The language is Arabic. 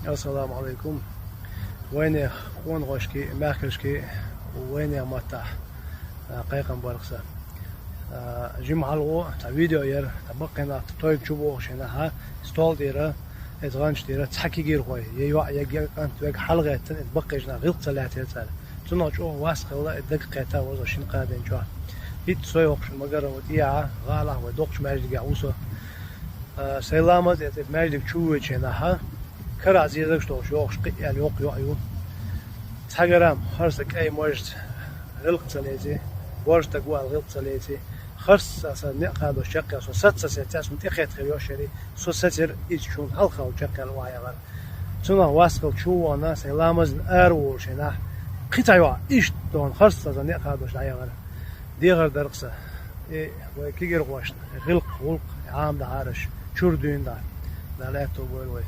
السلام عليكم. وين خون غشكي ماكلشكي وين متى قيقم برقصة جمع الغو تا فيديو ير تبقينا توي تشوفو شنها ستول ديرا اتغانش ديرا تحكي غير خوي يوا يا انت وك حلقه تبقينا غلط ثلاثه تاع تنوجو واسخ ولا دقيقه ولا شن قادين جو هيت سوي وقش مقرر وديعه غاله ودوقش ماجد قاوسو سلامات ات ماجد تشوي شنها كرا زيادك شو شوخش يعني يوق يو تحجرام خرسك اي مرجت غلق سليتي ورجتك وغلق سليتي خرس أصلا نقاد وشقة سو ست ستاس متأخد خير يشري سو ستر إيشون هالخا وشقة الوايا غير تنا واسق شو أنا سلامز أرو شنا قطعوا إيش دون خرس أصلا نقاد وشلايا غير دي غير درقسة إيه وكيجر واشنا غلق عام ده عارش شور دين ده لا لا تقول وي